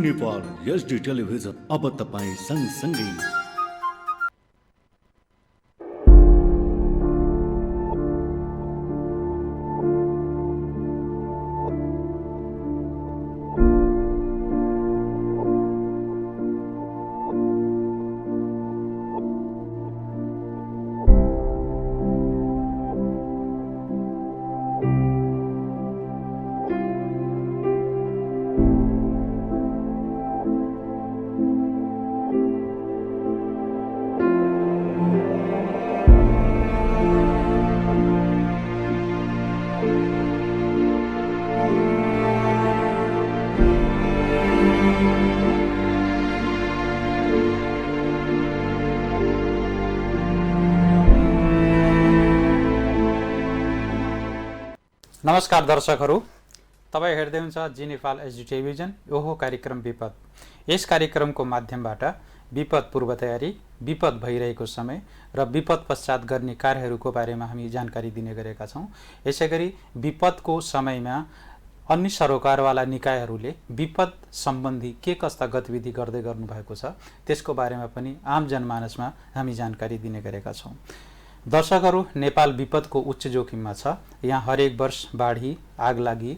Nepal HD television अब तपाईँ सँगसँगै। नमस्कार दर्शकहरू, तपाईँ हेर्दै हुन्छ जी नेपाल एचडी टेलिभिजन। यो हो कार्यक्रम विपद। यस कार्यक्रमको माध्यमबाट विपद पूर्व तयारी, विपद भइरहेको समय र विपद पश्चात गर्ने कार्यहरूको बारेमा हामी जानकारी दिने गरेका छौँ। यसैगरी विपदको समयमा अन्य सरोकारवाला निकायहरूले विपद सम्बन्धी के कस्ता गतिविधि गर्दै गर्नुभएको छ त्यसको बारेमा पनि आम जनमानसमा हामी जानकारी दिने गरेका छौँ। दर्शकहरू, नेपाल विपदको उच्च जोखिममा छ। यहाँ हरेक वर्ष बाढी, आगलागी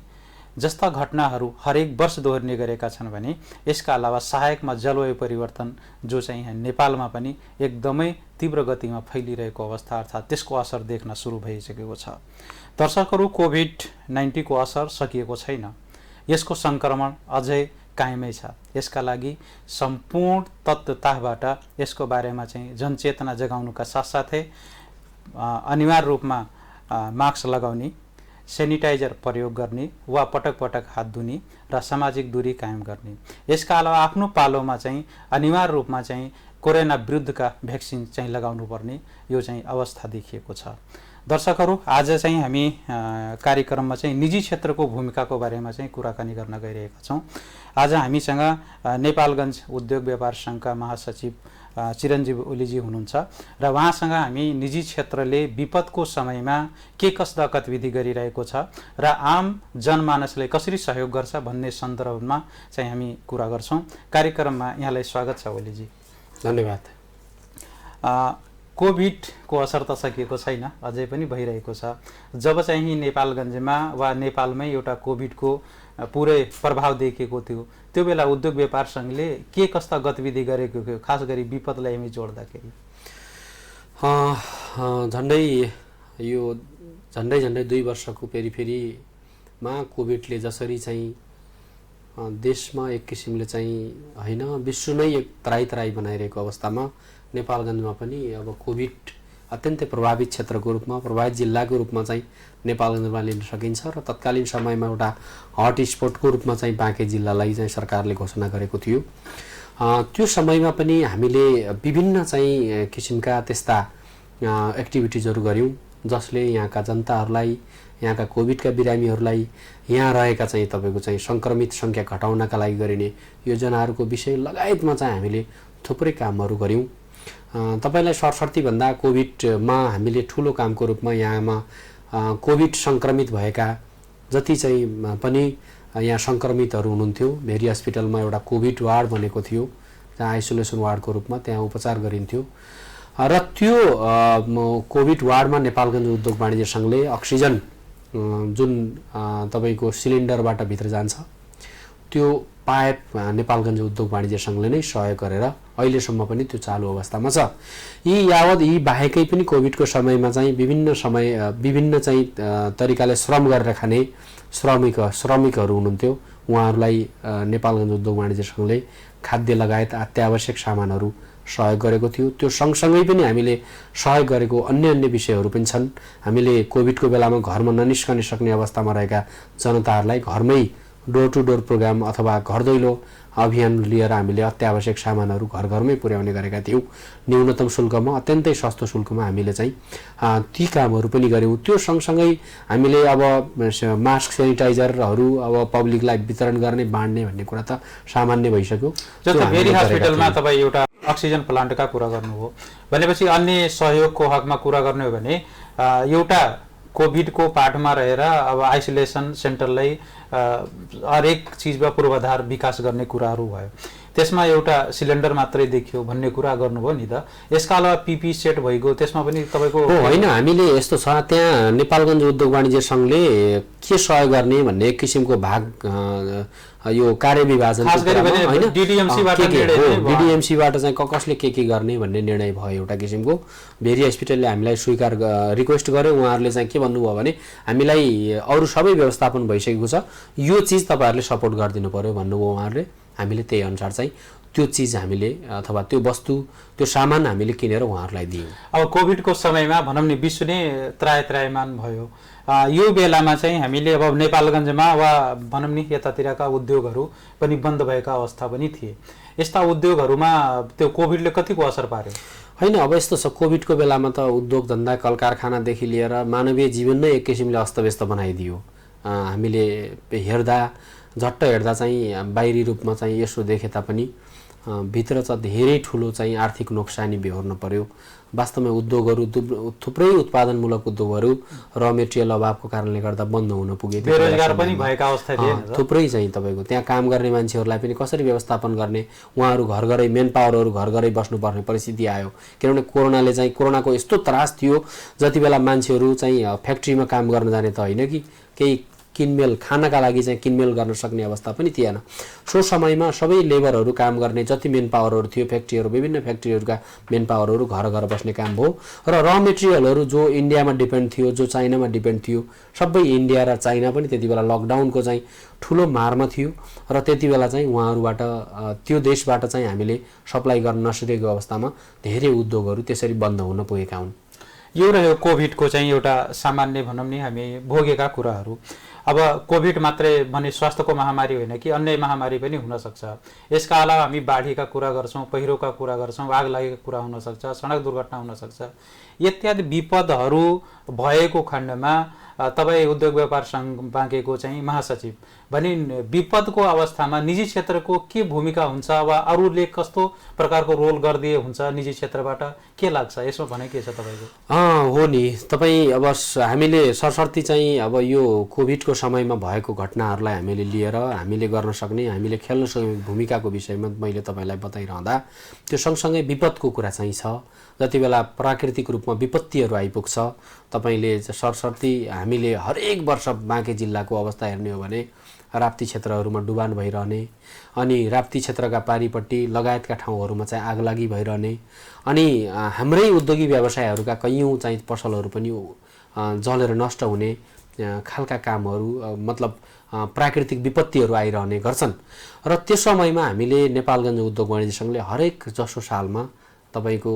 जस्ता घटनाहरू हरेक वर्ष दोहोरिने गरेका छन् भने यसका अलावा सहायकमा जलवायु परिवर्तन जो चाहिँ यहाँ नेपालमा पनि एकदमै तीव्र गतिमा फैलिरहेको अवस्था अर्थात् त्यसको असर देख्न सुरु भइसकेको छ। दर्शकहरू, कोभिड-19 को असर सकिएको छैन। यसको सङ्क्रमण अझै कायमै छ। यसका लागि सम्पूर्ण तत्त्वताबाट यसको बारेमा चाहिँ जनचेतना जगाउनुका साथसाथै अनिवार्य रूपमा मास्क लगाउने, सेनिटाइजर प्रयोग गर्ने वा पटक पटक हात धुने र सामाजिक दूरी कायम गर्ने। यसका अलावा आफ्नो पालोमा चाहिँ अनिवार्य रूपमा चाहिँ कोरोना विरुद्धका भ्याक्सिन चाहिँ लगाउनु पर्ने यो चाहिँ अवस्था देखिएको छ। दर्शकहरू, आज चाहिँ हामी कार्यक्रममा चाहिँ निजी क्षेत्रको भूमिकाको बारेमा चाहिँ कुराकानी गर्न गइरहेका छौँ। आज हामीसँग नेपालगञ्ज उद्योग व्यापार सङ्घका महासचिव चिरञ्जीव ओलीजी हुनुहुन्छ र उहाँसँग हामी निजी क्षेत्रले विपदको समयमा के कस्ता गतिविधि गरिरहेको छ र आम जनमानसले कसरी सहयोग गर्छ भन्ने सन्दर्भमा चाहिँ हामी कुरा गर्छौँ। कार्यक्रममा यहाँलाई स्वागत छ ओलीजी। धन्यवाद। कोभिडको असर त सकिएको छैन, अझै पनि भइरहेको छ। जब चाहिँ नेपालगञ्जमा वा नेपालमै एउटा कोभिडको पुरै प्रभाव देखिएको थियो त्यो बेला उद्योग व्यापार सङ्घले के कस्ता गतिविधि गरेको थियो, खास गरी विपदलाई हामी जोड्दाखेरि? झन्डै 2 वर्षको फेरिमा कोभिडले जसरी चाहिँ देशमा एक किसिमले चाहिँ होइन विश्व नै एक तराई बनाइरहेको अवस्थामा नेपालगञ्जमा पनि अब कोभिड अत्यन्तै प्रभावित क्षेत्रको रूपमा, प्रभावित जिल्लाको रूपमा चाहिँ नेपालगञ्जमा लिन सकिन्छ र तत्कालीन समयमा एउटा हट स्पटको रूपमा चाहिँ बाँके जिल्लालाई चाहिँ सरकारले घोषणा गरेको थियो। त्यो समयमा पनि हामीले विभिन्न चाहिँ किसिमका त्यस्ता एक्टिभिटिजहरू गऱ्यौँ जसले यहाँका जनताहरूलाई, यहाँका कोभिडका बिरामीहरूलाई, यहाँ रहेका चाहिँ तपाईँको चाहिँ सङ्क्रमित सङ्ख्या घटाउनका लागि गरिने योजनाहरूको विषय लगायतमा चाहिँ हामीले थुप्रै कामहरू गऱ्यौँ। तपाईँलाई सरसर्ती भन्दा कोभिडमा हामीले ठुलो कामको रूपमा यहाँमा कोभिड सङ्क्रमित भएका जति चाहिँ पनि यहाँ सङ्क्रमितहरू हुनुहुन्थ्यो, भेरी हस्पिटलमा एउटा कोभिड वार्ड बनेको थियो जहाँ आइसोलेसन वार्डको रूपमा त्यहाँ उपचार गरिन्थ्यो र त्यो कोभिड वार्डमा नेपालगञ्ज उद्योग वाणिज्य सङ्घले अक्सिजन जुन तपाईँको सिलिन्डरबाट भित्र जान्छ त्यो पाइप नेपालगञ्ज उद्योग वाणिज्य सङ्घले नै सहयोग गरेर अहिलेसम्म पनि त्यो चालु अवस्थामा छ। यी बाहेकै पनि कोभिडको समयमा चाहिँ विभिन्न चाहिँ तरिकाले श्रम गरेर खाने श्रमिकहरू हुनुहुन्थ्यो, उहाँहरूलाई नेपालगञ्ज उद्योग वाणिज्य सङ्घले खाद्य लगायत अत्यावश्यक सामानहरू सहयोग गरेको थियो। त्यो सँगसँगै पनि हामीले सहयोग गरेको अन्य विषयहरू पनि छन्। हामीले कोभिडको बेलामा घरमा ननिस्कन सक्ने अवस्थामा रहेका जनताहरूलाई घरमै डोर टु डोर प्रोग्राम अथवा घर दैलो अभियान लिएर हामीले अत्यावश्यक सामानहरू घरमै पुर्याउने गरेका थियौँ। न्यूनतम शुल्कमा, अत्यन्तै सस्तो शुल्कमा हामीले चाहिँ ती कामहरू पनि गऱ्यौँ। त्यो सँगसँगै हामीले अब मास्क, सेनिटाइजरहरू अब पब्लिकलाई वितरण गर्ने, बाँड्ने भन्ने कुरा त सामान्य भइसक्यो। जस्तो भेरी हस्पिटलमा तपाईँ एउटा अक्सिजन प्लान्टका कुरा गर्नुभयो भनेपछि अन्य सहयोगको हकमा कुरा गर्ने हो भने एउटा कोभिडको पाठमा रहेर अब आइसोलेसन सेन्टरलाई हरेक चिजमा पूर्वाधार विकास गर्ने कुराहरू भयो। त्यसमा एउटा सिलिन्डर मात्रै देखियो भन्ने कुरा गर्नुभयो नि त। यसका अलावा पिपी सेट भइगयो, त्यसमा पनि तपाईँको होइन, हामीले यस्तो छ त्यहाँ नेपालगञ्ज उद्योग वाणिज्य सङ्घले के सहयोग गर्ने भन्ने एक किसिमको भाग यो कार्यविभाजन डिडिएमसीबाट चाहिँ कसले के गर्ने भन्ने निर्णय भयो। एउटा किसिमको भेरी हस्पिटलले हामीलाई स्वीकार रिक्वेस्ट गर्यो, उहाँहरूले चाहिँ के भन्नुभयो भने हामीलाई अरू सबै व्यवस्थापन भइसकेको छ, यो चिज तपाईँहरूले सपोर्ट गरिदिनु पर्यो भन्नुभयो उहाँहरूले। हामीले त्यही अनुसार चाहिँ त्यो चिज हामीले अथवा त्यो वस्तु त्यो सामान हामीले किनेर उहाँहरूलाई दियौँ। अब कोभिडको समयमा भनौँ नि विश्व नै त्रायमान भयो। यो बेलामा चाहिँ हामीले अब नेपालगञ्जमा वा भनौँ नि यतातिरका उद्योगहरू पनि बन्द भएका अवस्था पनि थिए। यस्ता उद्योगहरूमा त्यो कोभिडले कतिको असर पार्यो? होइन, अब यस्तो छ, कोभिडको बेलामा त उद्योग धन्दा कल कारखानादेखि लिएर मानवीय जीवन नै एक किसिमले अस्तव्यस्त बनाइदियो। हामीले झट्ट हेर्दा चाहिँ बाहिरी रूपमा चाहिँ यसो देखे तापनि भित्र चाहिँ धेरै ठुलो चाहिँ आर्थिक नोक्सानी बेहोर्न पर्यो। वास्तवमा उद्योगहरू थुप्रै उत्पादनमूलक उद्योगहरू र मेटेरियल अभावको कारणले गर्दा बन्द हुन पुगे। बेरोजगार पनि भएका अवस्था थिए। थुप्रै चाहिँ तपाईँको त्यहाँ काम गर्ने मान्छेहरूलाई पनि कसरी व्यवस्थापन गर्ने, उहाँहरू घर घरै मेन पावरहरू घर घरै बस्नुपर्ने परिस्थिति आयो। किनभने कोरोनाको यस्तो त्रास थियो, जति बेला मान्छेहरू चाहिँ फ्याक्ट्रीमा काम गर्न जाने त होइन कि केही किनमेल खानाका लागि चाहिँ किनमेल गर्न सक्ने अवस्था पनि थिएन। सो समयमा सबै लेबरहरू काम गर्ने जति मेन पावरहरू थियो फ्याक्ट्रीहरू, विभिन्न फ्याक्ट्रीहरूका मेन पावरहरू घर घर बस्ने काम भयो र र मेटेरियलहरू जो इन्डियामा डिपेन्ड थियो, जो चाइनामा डिपेन्ड थियो, सबै इन्डिया र चाइना पनि त्यति बेला लकडाउनको चाहिँ ठुलो मारमा थियो र त्यति बेला चाहिँ उहाँहरूबाट त्यो देशबाट चाहिँ हामीले सप्लाई गर्न नसकेको अवस्थामा धेरै उद्योगहरू त्यसरी बन्द हुन पुगेका हुन्। यो रह्यो कोभिडको चाहिँ एउटा सामान्य भनौँ नि हामी भोगेका कुराहरू। अब कोभिड मात्रै भने स्वास्थ्यको महामारी होइन कि अन्य महामारी पनि हुनसक्छ। यसका अलावा हामी बाढीका कुरा गर्छौँ, पहिरोका कुरा गर्छौँ, आग लागेको कुरा हुनसक्छ, सडक दुर्घटना हुनसक्छ। इत्यादि विपदहरू भएको खण्डमा तपाईँ उद्योग व्यापार सङ्घ बाँकेको चाहिँ महासचिव भने विपदको अवस्थामा निजी क्षेत्रको के भूमिका हुन्छ वा अरूले कस्तो प्रकारको रोल गरिदिए हुन्छ निजी क्षेत्रबाट, के लाग्छ यसमा भने के छ तपाईँको? हो नि, तपाईँ अब हामीले सरसर्ती चाहिँ अब यो कोभिडको समयमा भएको घटनाहरूलाई हामीले लिएर हामीले गर्न सक्ने, हामीले खेल्न सक्ने भूमिकाको विषयमा मैले तपाईँलाई बताइरहँदा त्यो सँगसँगै विपदको कुरा चाहिँ छ। जति बेला प्राकृतिक रूपमा विपत्तिहरू आइपुग्छ, तपाईँले सरसर्ती हामीले हरेक वर्ष बाँके जिल्लाको अवस्था हेर्ने हो भने राप्ती क्षेत्रहरूमा डुबान भइरहने, अनि राप्ती क्षेत्रका पारिपट्टि लगायतका ठाउँहरूमा चाहिँ आगलागी भइरहने, अनि हाम्रै उद्योगी व्यवसायहरूका कैयौँ चाहिँ पसलहरू पनि जलेर नष्ट हुने खालका कामहरू, मतलब प्राकृतिक विपत्तिहरू आइरहने गर्छन्। र त्यो समयमा हामीले नेपालगञ्ज उद्योग वाणिज्य सङ्घले हरेक जसो सालमा तपाईँको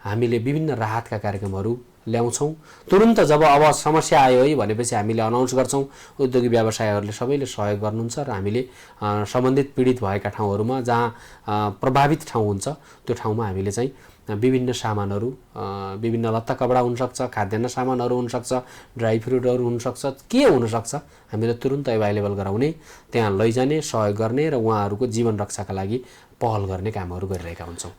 हामीले विभिन्न राहतका कार्यक्रमहरू ल्याउँछौँ। तुरुन्त जब अब समस्या आयो है भनेपछि हामीले अनाउन्स गर्छौँ, उद्योगी व्यवसायहरूले सबैले सहयोग गर्नुहुन्छ र हामीले सम्बन्धित पीडित भएका ठाउँहरूमा जहाँ प्रभावित ठाउँ हुन्छ त्यो ठाउँमा हामीले चाहिँ विभिन्न सामानहरू, विभिन्न लत्ता कपडा हुनसक्छ, खाद्यान्न सामानहरू हुनसक्छ, ड्राई फ्रुटहरू हुनसक्छ, के हुनसक्छ हामीले तुरुन्त एभाइलेबल गराउने, त्यहाँ लैजाने, सहयोग गर्ने र उहाँहरूको जीवन रक्षाका लागि पहल गर्ने कामहरू गरिरहेका हुन्छौँ।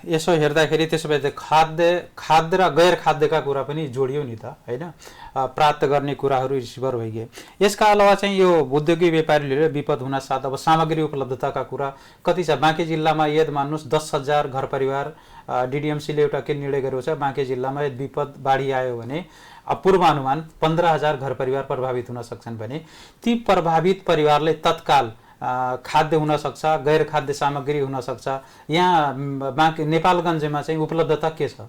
यसो हेर्दाखेरि त्यसो भए खाद्य र गैर खाद्यका कुरा पनि जोडियो नि त, होइन? प्राप्त गर्ने कुराहरू रिसिभर भइगए। यसका अलावा चाहिँ यो उद्योगी व्यापारीले विपद हुन साथ अब सामग्री उपलब्धताका कुरा कति छ? बाँके जिल्लामा यद मान्नुहोस् 10,000 घर परिवार डिडिएमसीले एउटा के निर्णय गरेको छ, बाँके जिल्लामा यदि विपद बाढी आयो भने पूर्वानुमान 15,000 घर परिवार प्रभावित हुन सक्छन् भने ती प्रभावित परिवारले तत्काल खाद्य हुन सक्छ, गैर खाद्य सामग्री हुन सक्छ। यहाँ बाँके नेपालगञ्जमा चाहिँ उपलब्धता के छ?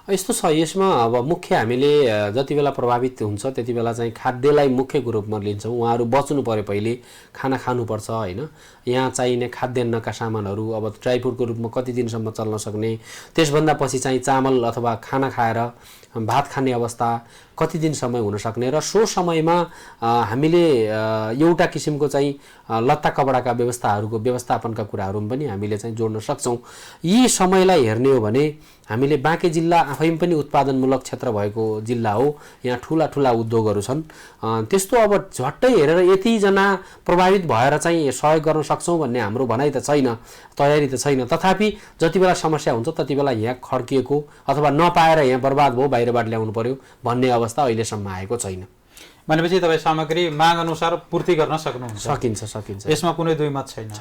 यस्तो छ, यसमा अब मुख्य हामीले जति बेला प्रभावित हुन्छ त्यति बेला चाहिँ खाद्यलाई मुख्यको रूपमा लिन्छौँ। उहाँहरू बच्नु पर्यो, पहिले खाना खानुपर्छ, होइन? यहाँ चाहिने खाद्यान्नका सामानहरू अब ड्राई फ्रुटको रूपमा कति दिनसम्म चल्न सक्ने, त्यसभन्दा पछि चाहिँ चामल अथवा खाना खाएर भात खाने अवस्था कति दिन समय हुन सक्ने, र सो समयमा हामीले एउटा किसिमको चाहिँ लत्ता कपडाका व्यवस्थापनका कुराहरू पनि हामीले चाहिँ जोड्न सक्छौँ। यी समयलाई हेर्ने हो भने हामीले बाँके जिल्ला आफैमा पनि उत्पादनमूलक क्षेत्र भएको जिल्ला हो, यहाँ ठुला ठुला उद्योगहरू छन्। त्यस्तो अब झट्टै हेरेर यतिजना प्रभावित भएर चाहिँ सहयोग गर्न सक्छौँ भन्ने हाम्रो भनाइ त छैन, तयारी त छैन। तथापि जति बेला समस्या हुन्छ त्यति बेला यहाँ खड्किएको अथवा नपाएर यहाँ बर्बाद भयो, बाहिरबाट ल्याउनु पर्यो भन्ने अवस्था अहिलेसम्म आएको छैन। भनेपछि तपाईँ सामग्री माग अनुसार पूर्ति गर्न सक्नुहुन्छ? सकिन्छ। यसमा कुनै दुई मत छैन।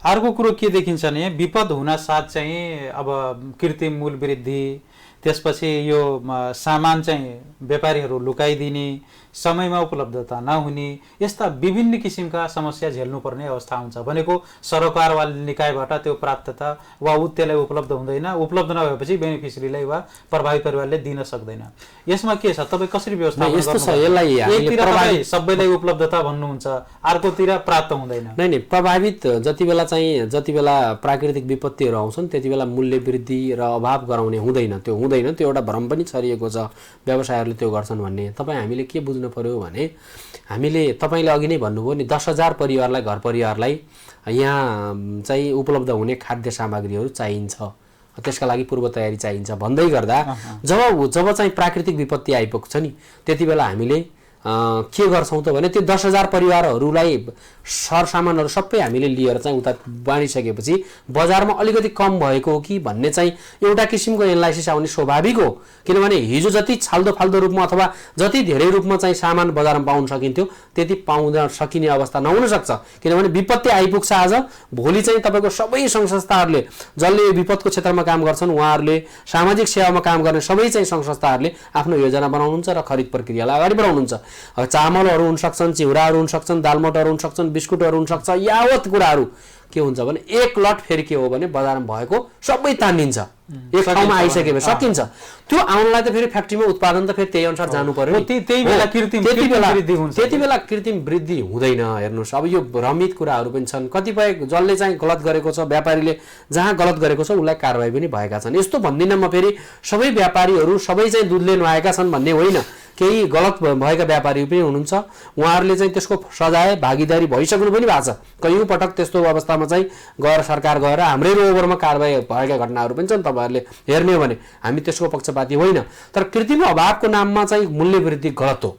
अर्को कुरो के देखिन्छ भने विपद हुन साथ चाहिँ अब कृत्रिम मूल वृद्धि, त्यसपछि यो सामान चाहिँ व्यापारीहरू लुकाइदिने, समयमा उपलब्धता नहुने, यस्ता विभिन्न किसिमका समस्या झेल्नुपर्ने अवस्था हुन्छ। भनेको सरकार वा निकायबाट त्यो प्राप्तता वा त्यसलाई उपलब्ध हुँदैन, उपलब्ध नभएपछि बेनिफिसियरीलाई वा प्रभावित परिवारले दिन सक्दैन। यसमा के छ, तपाईँ कसरी व्यवस्था गर्नुहुन्छ? सबैलाई उपलब्धता भन्नुहुन्छ, अर्कोतिर प्राप्त हुँदैन। नै प्रभावित जति बेला प्राकृतिक विपत्तिहरू आउँछन् त्यति बेला मूल्य वृद्धि र अभाव गराउने हुँदैन, त्यो एउटा भ्रम पनि छरिएको छ व्यवसायहरूले त्यो गर्छन् भन्ने। तपाईँ हामीले के बुझ्नु पर्यो भने हामीले तपाईँले अघि नै भन्नुभयो नि 10,000 परिवारलाई, घर परिवारलाई यहाँ चाहिँ उपलब्ध हुने खाद्य सामग्रीहरू चाहिन्छ, त्यसका लागि पूर्व तयारी चाहिन्छ भन्दै गर्दा जब चाहिँ प्राकृतिक विपत्ति आइपुग्छ नि त्यति बेला हामीले के गर्छौँ त भने त्यो 10,000 परिवारहरूलाई सरसामानहरू सबै हामीले लिएर चाहिँ उता बाँडिसकेपछि बजारमा अलिकति कम भएको हो कि भन्ने चाहिँ एउटा किसिमको एनालाइसिस आउने स्वाभाविक हो। किनभने हिजो जति छाल्दो रूपमा अथवा जति धेरै रूपमा चाहिँ सामान बजारमा पाउन सकिन्थ्यो त्यति पाउन सकिने अवस्था नहुन सक्छ। किनभने विपत्ति आइपुग्छ आज, भोलि चाहिँ तपाईँको सबै सङ्घ संस्थाहरूले जसले विपदको क्षेत्रमा काम गर्छन् उहाँहरूले सामाजिक सेवामा काम गर्ने सबै चाहिँ सङ्घ संस्थाहरूले आफ्नो योजना बनाउनुहुन्छ र खरिद प्रक्रियालाई अगाडि बढाउनुहुन्छ। चामलहरू हुन सक्छन्, चिउराहरू हुन सक्छन्, दालमोटहरू हुन सक्छन्, बिस्कुटहरू हुन सक्छ, यावत कुराहरू के हुन्छ भने एक लट फेरि के हो भने बजारमा भएको सबै तानिन्छ, एक ठाउँमा आइसकेपछि सकिन्छ। त्यो आउनलाई त फेरि फ्याक्ट्रीमा उत्पादन त फेरि त्यही अनुसार जानु पर्यो। त्यति बेला कृत्रिम वृद्धि हुँदैन। हेर्नुहोस्, अब यो भ्रमित कुराहरू पनि छन्, कतिपय जसले चाहिँ गलत गरेको छ, व्यापारीले जहाँ गलत गरेको छ उसलाई कारबाही पनि भएका छन्। यस्तो भन्दिनँ म फेरि सबै व्यापारीहरू सबै चाहिँ दुधले नुहाएका छन् भन्ने होइन, केही गलत भएका व्यापारी पनि हुनुहुन्छ, उहाँहरूले चाहिँ त्यसको सजाय भागीदारी भइसक्नु पनि भएको छ। कयौँ पटक त्यस्तो अवस्थामा चाहिँ गएर सरकार गएर हाम्रै रोबरमा कारबाही भएका घटनाहरू पनि छन्। तपाईँहरूले हेर्ने हो भने हामी त्यसको पक्षपाती होइन, तर कृत्रिम अभावको नाममा चाहिँ मूल्य वृद्धि गलत हो,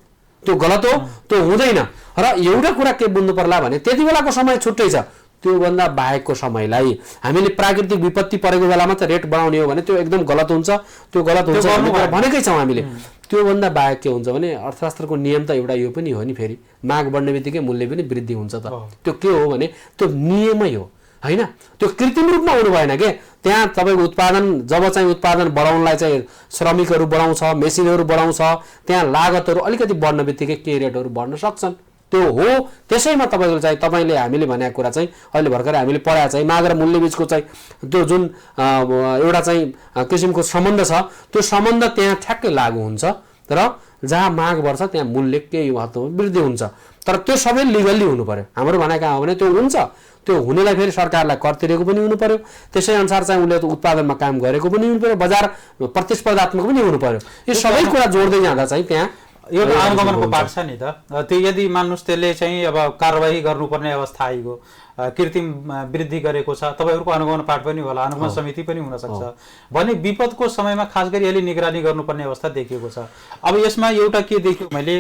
त्यो गलत हो, त्यो हुँदैन। र एउटा कुरा के बुझ्नु पर्ला भने त्यति बेलाको समय छुट्टै छ, त्योभन्दा बाहेकको समयलाई हामीले प्राकृतिक विपत्ति परेको बेलामा त रेट बढाउने हो भने त्यो एकदम गलत हुन्छ, त्यो गलत हुन्छ भनेकै छौँ हामीले। त्योभन्दा बाहेक के हुन्छ भने अर्थशास्त्रको नियम त एउटा यो पनि हो नि, फेरि माग बढ्ने बित्तिकै मूल्य पनि वृद्धि हुन्छ त। त्यो के हो भने त्यो नियमै हो, होइन? त्यो कृत्रिम रूपमा हुनु भएन के। त्यहाँ तपाईँको उत्पादन जब चाहिँ उत्पादन बढाउनलाई चाहिँ श्रमिकहरू बढाउँछ, मेसिनहरू बढाउँछ, त्यहाँ लागतहरू अलिकति बढ्ने बित्तिकै के रेटहरू बढ्न सक्छन्, त्यो हो। त्यसैमा तपाईँको चाहिँ हामीले भनेको कुरा चाहिँ अहिले भर्खरै हामीले पढाएको चाहिँ माग र मूल्य बिचको चाहिँ त्यो जुन एउटा चाहिँ किसिमको सम्बन्ध छ, त्यो सम्बन्ध त्यहाँ ठ्याक्कै लागू हुन्छ र जहाँ माग बढ्छ त्यहाँ मूल्य केही महत्त्वमा वृद्धि हुन्छ। तर त्यो सबै लिगल्ली हुनु पर्यो। हाम्रो भनेको हो भने त्यो हुन्छ, त्यो हुनेलाई फेरि सरकारलाई कर तिरेको पनि हुनु पर्यो, त्यसै अनुसार चाहिँ उसले उत्पादनमा काम गरेको पनि हुनु पर्यो, बजार प्रतिस्पर्धात्मक पनि हुनु पर्यो। यो सबै कुरा जोड्दै जाँदा चाहिँ त्यहाँ एउटा अनुगमनको पाठ छ नि त। त्यो यदि मान्नुहोस् त्यसले चाहिँ अब कारबाही गर्नुपर्ने अवस्था आइगयो, कृत्रिम वृद्धि गरेको छ, तपाईँहरूको अनुगमन पाठ पनि होला, अनुगमन समिति पनि हुनसक्छ भने विपदको समयमा खास गरी यसले निगरानी गर्नुपर्ने अवस्था देखिएको छ। अब यसमा एउटा के देख्यो मैले,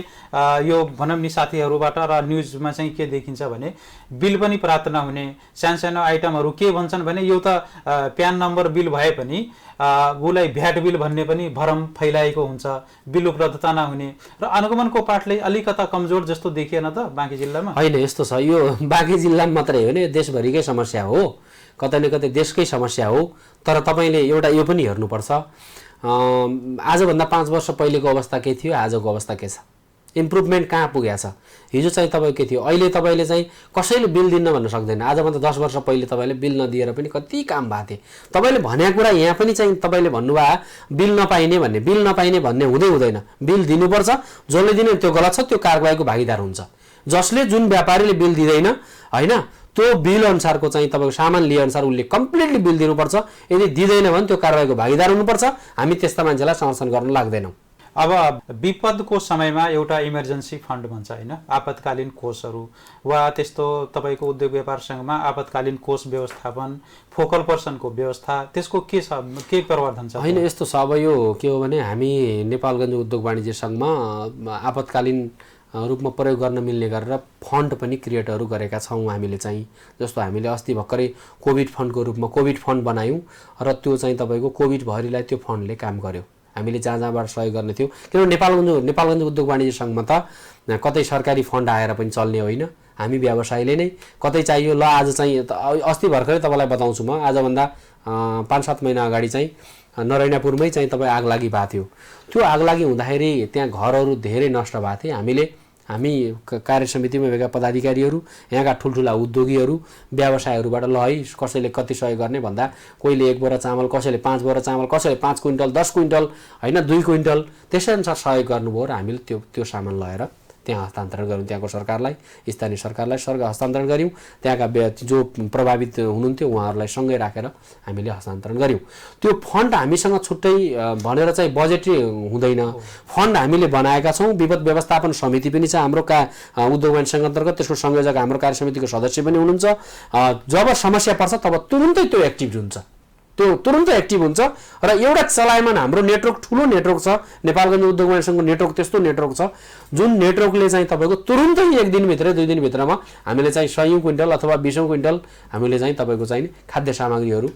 यो भनौँ नि साथीहरूबाट र न्युजमा चाहिँ के देखिन्छ भने बिल पनि प्राप्त नहुने, सानो आइटमहरू के भन्छन् भने यो त प्यान नम्बर बिल भए पनि उसलाई भ्याट बिल भन्ने पनि भरम फैलाएको हुन्छ, बिल उपलब्धता नहुने र अनुगमनको पाठले अलिकता कमजोर जस्तो देखिएन त बाँकी जिल्लामा? होइन, यस्तो छ, यो बाँकी जिल्लामा मात्रै हो नि, देशभरिकै समस्या हो, कतै न कतै देशकै समस्या हो। तर तपाईँले एउटा यो पनि हेर्नुपर्छ, आजभन्दा 5 वर्ष पहिलेको अवस्था के थियो, आजको अवस्था के छ, इम्प्रुभमेन्ट कहाँ पुगेको छ। हिजो चाहिँ तपाईँ के थियो, अहिले तपाईँले चाहिँ कसैले बिल दिन्न भन्न सक्दैन। आजभन्दा 10 वर्ष पहिले तपाईँले बिल नदिएर पनि कति काम भएको थिए। तपाईँले भनेको कुरा यहाँ पनि चाहिँ तपाईँले भन्नुभयो बिल नपाइने भन्ने, बिल नपाइने भन्ने हुँदैन। बिल दिनुपर्छ, जसले दिने त्यो गलत छ, त्यो कारबाहीको भागीदार हुन्छ। जसले जुन व्यापारीले बिल दिँदैन, होइन, त्यो बिल अनुसारको चाहिँ तपाईँको सामान लिए अनुसार उसले कम्प्लिटली बिल दिनुपर्छ। यदि दिँदैन भने त्यो कारबाहीको भागीदार हुनुपर्छ। हामी त्यस्ता मान्छेलाई समर्थन गर्न लाग्दैनौँ। अब विपदको समयमा एउटा इमर्जेन्सी फन्ड भन्छ, होइन, आपतकालीन कोषहरू वा त्यस्तो तपाईँको उद्योग व्यापार सङ्घमा आपतकालीन कोष व्यवस्थापन, फोकल पर्सनको व्यवस्था, त्यसको के छ, के प्रवर्धन छ? होइन, यस्तो छ, अब यो के हो भने हामी नेपालगञ्ज उद्योग वाणिज्य सङ्घमा आपतकालीन रूपमा प्रयोग गर्न मिल्ने गरेर फन्ड पनि क्रिएटहरू गरेका छौँ हामीले चाहिँ। जस्तो हामीले अस्ति भर्खरै कोभिड फन्डको रूपमा कोभिड फन्ड बनायौँ र त्यो चाहिँ तपाईँको कोभिड भरिलाई त्यो फन्डले काम गर्यो। हामीले जहाँ जहाँबाट सहयोग गर्ने थियो। किनभने नेपालगञ्ज उद्योग वाणिज्य सङ्घमा त कतै सरकारी फन्ड आएर पनि चल्ने होइन, हामी व्यवसायले नै कतै चाहियो ल आज चाहिँ अस्ति भर्खरै तपाईँलाई बताउँछु म, आजभन्दा 5-7 महिना अगाडि चाहिँ नरैनापुरमै चाहिँ तपाईँ आगलागी भएको थियो। त्यो आगलागी हुँदाखेरि त्यहाँ घरहरू धेरै नष्ट भएको थिए। हामी कार्य समितिमा भएका पदाधिकारीहरू, यहाँका ठुल्ठुला उद्योगीहरू, व्यवसायहरूबाट ल है कसैले कति सहयोग गर्ने भन्दा कोहीले 1 बोरा चामल, कसैले 5 बोरा चामल, कसैले 5 क्विन्टल, 10 क्विन्टल होइन 2 क्विन्टल त्यसै अनुसार सहयोग गर्नुभयो र हामीले त्यो सामान लगेर त्यहाँ हस्तान्तरण गऱ्यौँ। त्यहाँको सरकारलाई, स्थानीय सरकारलाई हस्तान्तरण गऱ्यौँ। त्यहाँका जो प्रभावित हुनुहुन्थ्यो उहाँहरूलाई सँगै राखेर हामीले हस्तान्तरण गऱ्यौँ। त्यो फन्ड हामीसँग छुट्टै भनेर चाहिँ बजेटै हुँदैन। फन्ड हामीले बनाएका छौँ। विपद व्यवस्थापन समिति पनि छ हाम्रो उद्योग वाणिज्य सङ्घ अन्तर्गत, त्यसको संयोजक हाम्रो कार्य समितिको सदस्य पनि हुनुहुन्छ। जब समस्या पर्छ तब तुरुन्तै त्यो एक्टिभ हुन्छ, र एउटा चलायमान हाम्रो नेटवर्क ठुलो नेटवर्क छ। नेपालगञ्ज उद्योग वाणिज्य सङ्घको नेटवर्क त्यस्तो नेटवर्क छ जुन नेटवर्कले चाहिँ तपाईँको तुरुन्तै 1 दिनभित्र 2 दिनभित्रमा हामीले चाहिँ 100 क्विन्टल अथवा 20 क्विन्टल हामीले चाहिँ तपाईँको चाहिँ खाद्य सामग्रीहरू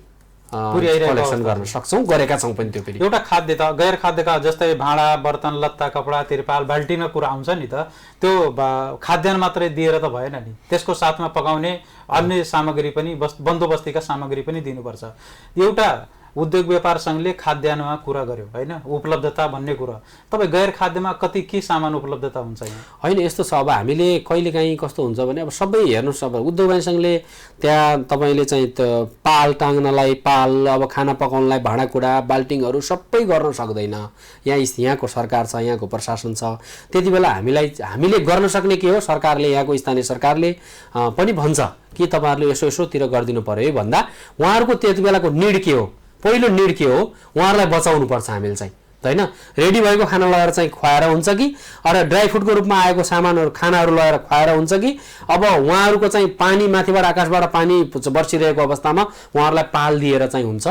कलेक्सन गर्न सक्छौँ, गरेका छौँ पनि। त्यो फेरि एउटा खाद्य त गैर खाद्यका जस्तै भाँडा बर्तन लत्ता कपडा तिरपाल बाल्टिनमा कुरा आउँछ नि त, त्यो खाद्यान्न मात्रै दिएर त भएन नि, त्यसको साथमा पकाउने अन्य सामग्री पनि बन्दोबस्तीका सामग्री पनि दिनुपर्छ। एउटा उद्योग व्यापार सङ्घले खाद्यान्नमा कुरा गर्यो होइन, उपलब्धता भन्ने कुरा, तपाईँ गैर खाद्यमा कति के सामान उपलब्धता हुन्छ यहाँ? होइन यस्तो छ, अब हामीले कहिलेकाहीँ कस्तो हुन्छ भने अब सबै हेर्नुहोस्, अब उद्योग वाणिज्य सङ्घले त्यहाँ तपाईँले चाहिँ पाल टाङ्नलाई अब खाना पकाउनलाई भाँडाकुँडा बाल्टिङहरू सबै गर्न सक्दैन। यहाँको सरकार छ, यहाँको प्रशासन छ। त्यति बेला हामीले गर्न सक्ने के हो, सरकारले, यहाँको स्थानीय सरकारले पनि भन्छ कि तपाईँहरूले यसोतिर गरिदिनु पर्यो है भन्दा उहाँहरूको त्यति बेलाको निड के हो, पहिलो निड के हो, उहाँहरूलाई बचाउनु पर्छ हामीले चाहिँ होइन। रेडी भएको खाना लगाएर चाहिँ खुवाएर हुन्छ कि अरू ड्राई फ्रुटको रूपमा आएको सामानहरू खानाहरू लगाएर खुवाएर हुन्छ कि अब उहाँहरूको चाहिँ पानी माथिबाट आकाशबाट पानी बर्सिरहेको अवस्थामा उहाँहरूलाई पाल दिएर चाहिँ हुन्छ,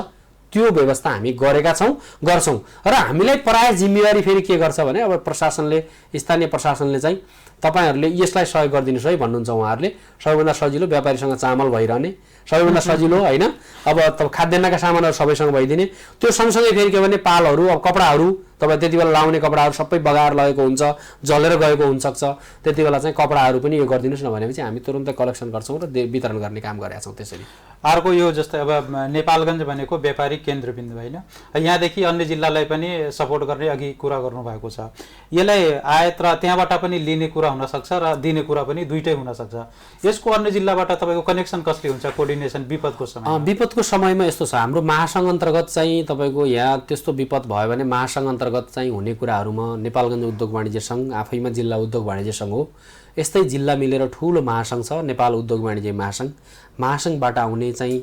त्यो व्यवस्था हामी गरेका छौँ, गर्छौँ। र हामीलाई प्रायः जिम्मेवारी फेरि के गर्छ भने अब प्रशासनले, स्थानीय प्रशासनले चाहिँ तपाईँहरूले यसलाई सहयोग गरिदिनुहोस् है भन्नुहुन्छ। उहाँहरूले सबैभन्दा सजिलो व्यापारीसँग चामल भइरहने, सबैभन्दा सजिलो होइन, अब खाद्यान्नका सामानहरू सबैसँग भइदिने। त्यो सँगसँगै फेरि के भने पालहरू, अब कपडाहरू तपाईँ त्यति बेला लाउने कपडाहरू सबै बगाएर लगेको हुन्छ, जलेर गएको हुनसक्छ, त्यति बेला चाहिँ कपडाहरू पनि यो गरिदिनुहोस् न भनेपछि हामी तुरुन्तै कलेक्सन गर्छौँ र वितरण गर्ने काम गरेका छौँ। त्यसरी अर्को यो जस्तै अब नेपालगञ्ज भनेको व्यापारिक केन्द्रबिन्दु होइन, यहाँदेखि अन्य जिल्लालाई पनि सपोर्ट गर्ने अघि कुरा गर्नुभएको छ। यसलाई आयात र त्यहाँबाट पनि लिने कुरा हुनसक्छ र दिने कुरा पनि दुइटै हुनसक्छ। यसको अन्य जिल्लाबाट तपाईँको कनेक्सन कसले हुन्छ, कोअर्डिनेसन विपदको समय? विपदको समयमा यस्तो छ, हाम्रो महासङ्घ अन्तर्गत चाहिँ तपाईँको यहाँ त्यस्तो विपद भयो भने महासङ्घ अन्तर्गत चाहिँ हुने कुराहरूमा नेपालगञ्ज उद्योग वाणिज्य सङ्घ आफैमा जिल्ला उद्योग वाणिज्य सङ्घ हो। यस्तै जिल्ला मिलेर ठुलो महासङ्घ छ, नेपाल उद्योग वाणिज्य महासङ्घ। महासङ्घबाट आउने चाहिँ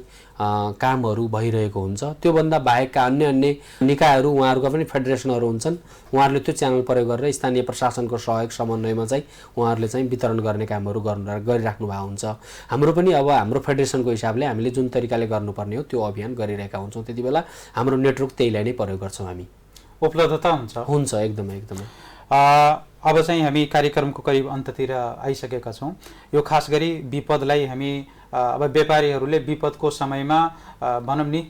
कामहरू भइरहेको हुन्छ। त्योभन्दा बाहेकका अन्य निकायहरू, उहाँहरूका पनि फेडरेसनहरू हुन्छन्, उहाँहरूले त्यो च्यानल प्रयोग गरेर स्थानीय प्रशासनको सहयोग समन्वयमा चाहिँ उहाँहरूले चाहिँ वितरण गर्ने कामहरू गरिराख्नु भएको हुन्छ। हाम्रो पनि अब हाम्रो फेडरेसनको हिसाबले हामीले जुन तरिकाले गर्नुपर्ने हो त्यो अभियान गरिरहेका हुन्छौँ। त्यति बेला हाम्रो नेटवर्क त्यहीलाई नै प्रयोग गर्छौँ हामी। उपलब्धता हुन्छ एकदमै। अब चाहिँ हामी कार्यक्रमको करिब अन्ततिर आइसकेका छौँ। यो खास गरी विपदलाई हामी अब व्यापारीहरूले विपदको समयमा भनौँ नि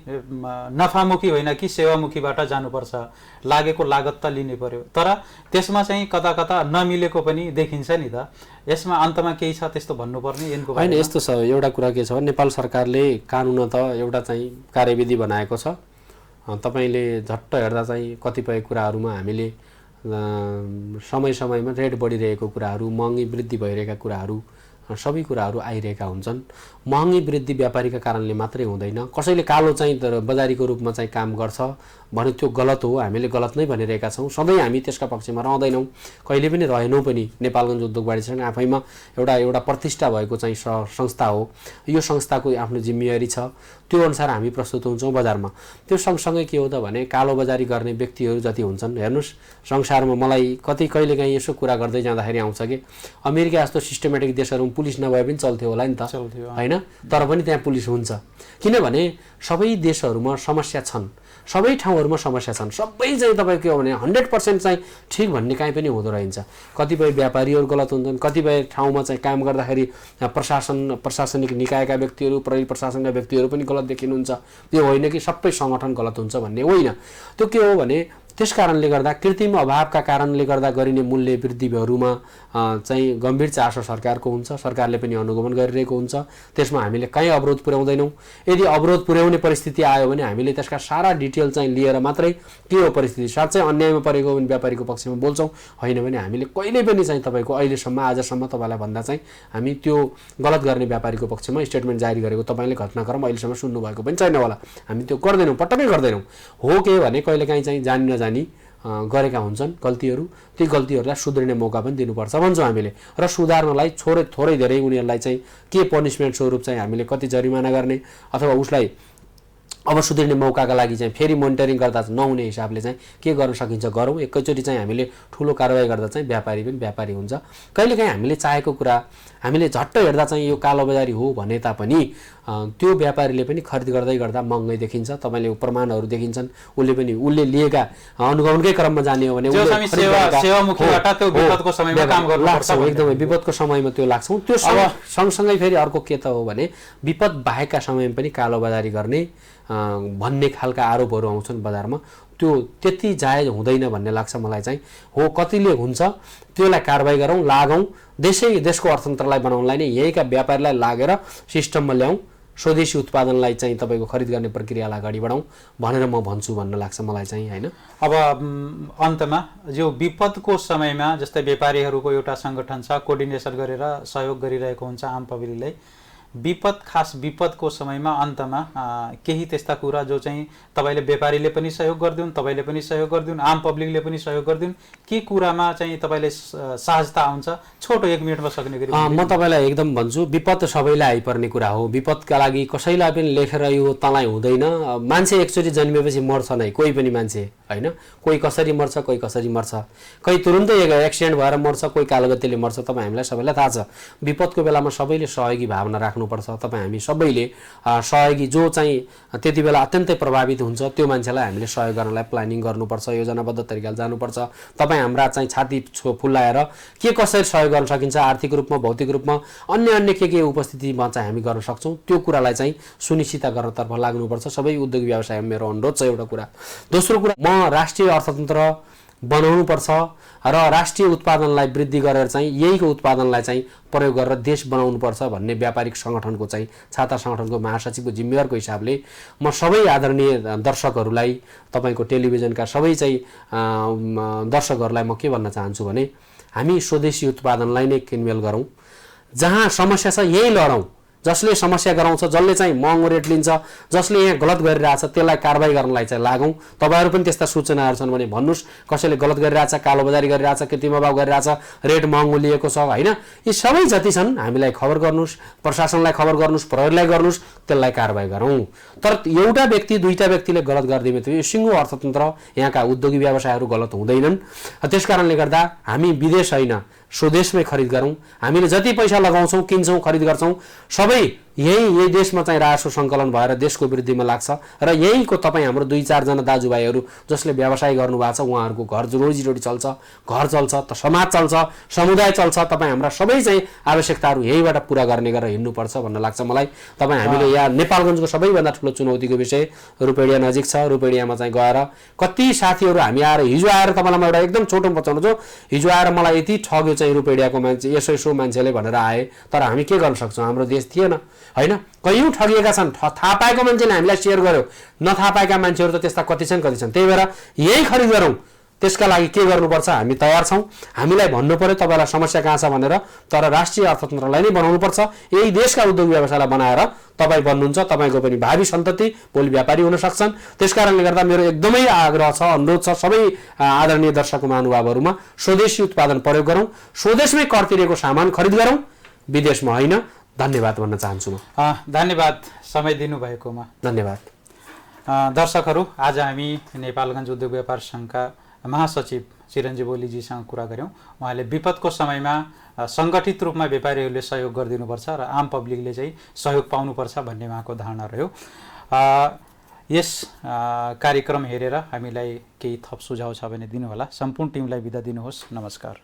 नफामुखी होइन कि सेवामुखीबाट जानुपर्छ, लागेको लागत त लिनै पर्यो, तर त्यसमा चाहिँ कता कता नमिलेको पनि देखिन्छ नि त। यसमा अन्तमा केही छ त्यस्तो भन्नुपर्ने यिनको होइन? यस्तो छ, एउटा कुरा के छ भने नेपाल सरकारले कानुन त एउटा चाहिँ कार्यविधि बनाएको छ। तपाईँले झट्ट हेर्दा चाहिँ कतिपय कुराहरूमा हामीले समयमा रेट बढिरहेको कुराहरू, महँगी वृद्धि भइरहेका कुराहरू, सबै कुराहरू आइरहेका हुन्छन्। महँगी वृद्धि व्यापारीका कारणले मात्रै हुँदैन। कसैले कालो चाहिँ बजारीको रूपमा चाहिँ काम गर्छ भने त्यो गलत हो, हामीले गलत नै भनिरहेका छौँ। सधैँ हामी त्यसका पक्षमा रहँदैनौँ, कहिले पनि रहेनौँ पनि। नेपालगञ्ज उद्योग वाणिज्य सङ्घ आफैमा एउटा प्रतिष्ठा भएको चाहिँ संस्था हो। यो संस्थाको आफ्नो जिम्मेवारी छ, त्यो अनुसार हामी प्रस्तुत हुन्छौँ बजारमा। त्यो सँगसँगै के हो त भने कालो बजारी गर्ने व्यक्तिहरू जति हुन्छन्, हेर्नुहोस् संसारमा मलाई कहिलेकाहीँ यसो कुरा गर्दै जाँदाखेरि आउँछ कि अमेरिका जस्तो सिस्टमेटिक देशहरूमा पुलिस नभए पनि चल्थ्यो होला नि त, होइन? तर पनि त्यहाँ पुलिस हुन्छ, किनभने सबै देशहरूमा समस्या छन्, सबै ठाउँहरूमा समस्या छन्। सबै चाहिँ तपाईँको के हो भने 100% चाहिँ ठिक भन्ने काहीँ पनि हुँदो रहन्छ। कतिपय व्यापारीहरू गलत हुन्छन्, कतिपय ठाउँमा चाहिँ काम गर्दाखेरि प्रशासनिक निकायका व्यक्तिहरू, प्रहरी प्रशासनका व्यक्तिहरू पनि गलत देखिनुहुन्छ। त्यो होइन कि सबै सङ्गठन गलत हुन्छ भन्ने होइन। त्यो के हो भने त्यसकारणले गर्दा कृत्रिम अभावका कारणले गर्दा गरिने मूल्य वृद्धिहरूमा चाहिँ गम्भीर चासो सरकारको हुन्छ, सरकारले पनि अनुगमन गरिरहेको हुन्छ। त्यसमा हामीले कहीँ अवरोध पुर्याउँदैनौँ। यदि अवरोध पुर्याउने परिस्थिति आयो भने हामीले त्यसका सारा डिटेल चाहिँ लिएर मात्रै के हो परिस्थिति, साँच्चै अन्यायमा परेको भने व्यापारीको पक्षमा बोल्छौँ, होइन भने हामीले कहिले पनि चाहिँ तपाईँको अहिलेसम्म आजसम्म तपाईँलाई भन्दा चाहिँ हामी त्यो गलत गर्ने व्यापारीको पक्षमा स्टेटमेन्ट जारी गरेको तपाईँले घटनाक्रम अहिलेसम्म सुन्नुभएको पनि छैन होला। हामी त्यो गर्दैनौँ, पटक्कै गर्दैनौँ। हो के भने कहिलेकाहीँ चाहिँ जानी नजानी गरेका हुन्छन् गल्तीहरू, ती गल्तीहरूलाई सुध्रिने मौका पनि दिनुपर्छ भन्छौँ हामीले। र सुधार्नलाई थोरै धेरै उनीहरूलाई चाहिँ के पनिसमेन्ट स्वरूप चाहिँ हामीले कति जरिमाना गर्ने अथवा उसलाई अब सुध्रिने मौकाका लागि चाहिँ फेरि मोनिटरिङ गर्दा नहुने हिसाबले चाहिँ के गर्न सकिन्छ गरौँ। एकैचोटि चाहिँ हामीले ठुलो कारवाही गर्दा चाहिँ व्यापारी पनि व्यापारी हुन्छ। कहिलेकाहीँ हामीले चाहेको कुरा हामीले झट्ट हेर्दा चाहिँ यो कालोबजारी हो भने तापनि त्यो व्यापारीले पनि खरिद गर्दै गर्दा महँगै देखिन्छ। तपाईँले प्रमाणहरू देखिन्छन्, उसले लिएका अनुगमनकै क्रममा जाने हो भने एकदमै विपदको समयमा त्यो लाग्छौँ। त्यो सँगसँगै फेरि अर्को के त हो भने विपद बाहेकका समयमा पनि कालोबजारी गर्ने भन्ने खालका आरोपहरू आउँछन् बजारमा। त्यो त्यति जायज हुँदैन भन्ने लाग्छ मलाई चाहिँ। हो कतिले हुन्छ त्यसलाई कारबाही गरौँ, लागौँ, देशको अर्थतन्त्रलाई बनाउनलाई नै यहीँका व्यापारीलाई लागेर सिस्टममा ल्याउँ, स्वदेशी उत्पादनलाई चाहिँ तपाईँको खरिद गर्ने प्रक्रियालाई अगाडि बढाउँ भनेर म भन्छु भन्न लाग्छ मलाई चाहिँ, होइन। अब अन्तमा यो विपदको समयमा जस्तै व्यापारीहरूको एउटा सङ्गठन छ, कोअर्डिनेसन गरेर सहयोग गरिरहेको हुन्छ आम पब्लिकलाई। खास विपदको समयमा अन्तमा केही त्यस्ता कुरा जो चाहिँ तपाईँले व्यापारीले पनि सहयोग गरिदिउन्, तपाईँले पनि सहयोग गरिदिउन्, आम पब्लिकले पनि सहयोग गरिदिउन्, के कुरामा चाहिँ तपाईँले सहजता आउँछ? छोटो 1 मिनटमा सक्ने गरी म तपाईँलाई एकदम भन्छु, विपद सबैलाई आइपर्ने कुरा हो। विपदका लागि कसैलाई पनि लेखेर यो तँलाई हुँदैन। मान्छे एकचोटि जन्मेपछि मर्छ नै कोही पनि मान्छे, होइन। कोही कसरी मर्छ, कोही कसरी मर्छ, कोही तुरुन्तै एक्सिडेन्ट भएर मर्छ, कोही कालगतिले मर्छ। तपाईँ हामीलाई सबैलाई थाहा छ। विपदको बेलामा सबैले सहयोगी भावना राख्नुपर्छ। तपाईँ हामी सबैले सहयोगी जो चाहिँ त्यति बेला अत्यन्तै प्रभावित हुन्छ त्यो मान्छेलाई हामीले सहयोग गर्नलाई प्लानिङ गर्नुपर्छ, योजनाबद्ध तरिकाले जानुपर्छ। तपाईँ हाम्रा चाहिँ छाती फुल्लाएर के कसरी सहयोग गर्न सकिन्छ, आर्थिक रूपमा, भौतिक रूपमा, अन्य के उपस्थितिमा चाहिँ हामी गर्न सक्छौँ त्यो कुरालाई चाहिँ सुनिश्चित गर्नतर्फ लाग्नुपर्छ। सबै उद्योग व्यवसायमा मेरो अनुरोध छ एउटा कुरा। दोस्रो कुरा, म राष्ट्रिय अर्थतन्त्र बनाउनुपर्छ र राष्ट्रिय उत्पादनलाई वृद्धि गरेर चाहिँ यहीको उत्पादनलाई चाहिँ प्रयोग गरेर देश बनाउनुपर्छ भन्ने व्यापारिक सङ्गठनको चाहिँ छाता सङ्गठनको महासचिवको जिम्मेवारको हिसाबले म सबै आदरणीय दर्शकहरूलाई, तपाईँको टेलिभिजनका सबै चाहिँ दर्शकहरूलाई म के भन्न चाहन्छु भने हामी स्वदेशी उत्पादनलाई नै किनमेल गरौँ। जहाँ समस्या छ यही लडौँ। जसले समस्या गराउँछ, जसले चाहिँ महँगो रेट लिन्छ, जसले यहाँ गलत गरिरहेछ त्यसलाई कारबाही गर्नलाई चाहिँ लागौँ। तपाईँहरू पनि त्यस्ता सूचनाहरू छन् भने भन्नुहोस्, कसैले गलत गरिरहेछ, कालोबजारी गरिरहेछ, कृत्रिम अभाव गरिरहेछ, रेट महँगो लिएको छ, होइन। यी सबै जति छन् हामीलाई खबर गर्नुहोस्, प्रशासनलाई खबर गर्नुहोस्, प्रहरीलाई गर्नुहोस्, त्यसलाई कारबाही गरौँ। तर एउटा व्यक्ति, दुईटा व्यक्तिले गलत गरिदिए त्यो सिङ्गो अर्थतन्त्र, यहाँका उद्योगी व्यवसायहरू गलत हुँदैनन्। त्यसकारणले गर्दा हामी विदेश होइन स्वदेशमै खरिद गरौँ। हामीले जति पैसा लगाउँछौँ, किन्छौँ, खरिद गर्छौँ, सबै यही देशमा चाहिँ राजस्व सङ्कलन भएर देशको वृद्धिमा लाग्छ। र यहीँको तपाईँ हाम्रो 2-4 जना दाजुभाइहरू जसले व्यवसाय गर्नुभएको छ उहाँहरूको घर रोजीरोटी चल्छ, घर चल्छ, त समाज चल्छ, समुदाय चल्छ। तपाईँ हाम्रा सबै चाहिँ आवश्यकताहरू यहीबाट पुरा गर्ने गरेर हिँड्नुपर्छ भन्ने लाग्छ मलाई। तपाईँ हामीले यहाँ नेपालगञ्जको सबैभन्दा ठुलो चुनौतीको विषय रुपेडिया नजिक छ। रुपेडियामा चाहिँ गएर कति साथीहरू हामी आएर हिजो आएर तपाईँलाई म एउटा एकदम छोटो बचाउनु छु, हिजो आएर मलाई यति ठग्यो चाहिँ रुपेडियाको मान्छे, यसो मान्छेले भनेर आए, तर हामी के गर्न सक्छौँ? हाम्रो देश थिएन, होइन। कयौँ ठगिएका छन्। थाहा पाएका मान्छेले हामीलाई सेयर गर्यो, नथाहा पाएका मान्छेहरू त त्यस्ता कति छन्। त्यही भएर यही खरिद गरौँ। त्यसका लागि के गर्नुपर्छ? हामी तयार छौँ। हामीलाई भन्नु पर्यो तपाईँलाई समस्या कहाँ छ भनेर, तर राष्ट्रिय अर्थतन्त्रलाई नै बनाउनुपर्छ। यही देशका उद्योग व्यवसायलाई बनाएर तपाईँ बन्नुहुन्छ, तपाईँको पनि भावी सन्तति भोलि व्यापारी हुन सक्छन्। त्यसकारणले गर्दा मेरो एकदमै आग्रह छ, अनुरोध छ सबै आदरणीय दर्शक महानुभावहरूमा, स्वदेशी उत्पादन प्रयोग गरौँ, स्वदेशमै कर तिरेको सामान खरिद गरौँ, विदेशमा होइन। धन्यवाद भन्न चाहन्छु म। धन्यवाद समय दिनुभएकोमा। धन्यवाद। दर्शकहरू, आज हामी नेपालगञ्ज उद्योग व्यापार सङ्घका महासचिव चिरञ्जीव ओलीजीसँग कुरा गऱ्यौँ। उहाँले विपदको समयमा सङ्गठित रूपमा व्यापारीहरूले सहयोग गरिदिनुपर्छ र आम पब्लिकले चाहिँ सहयोग पाउनुपर्छ भन्ने उहाँको धारणा रह्यो। यस कार्यक्रम हेरेर हामीलाई केही थप सुझाव छ भने दिनुहोला। सम्पूर्ण टिमलाई बिदा दिनुहोस्। नमस्कार।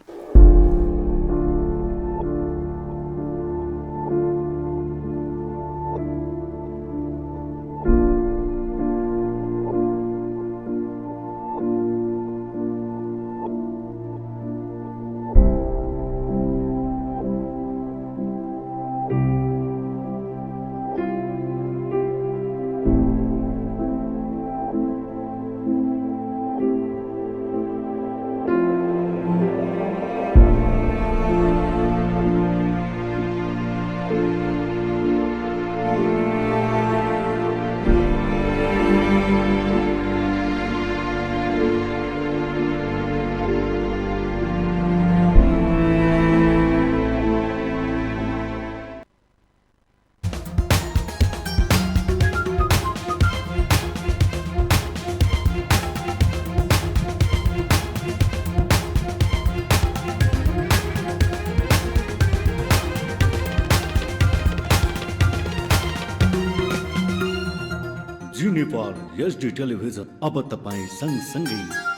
जी नेपाल एचडी टेलिभिजन अब तपाईँ सँगसँगै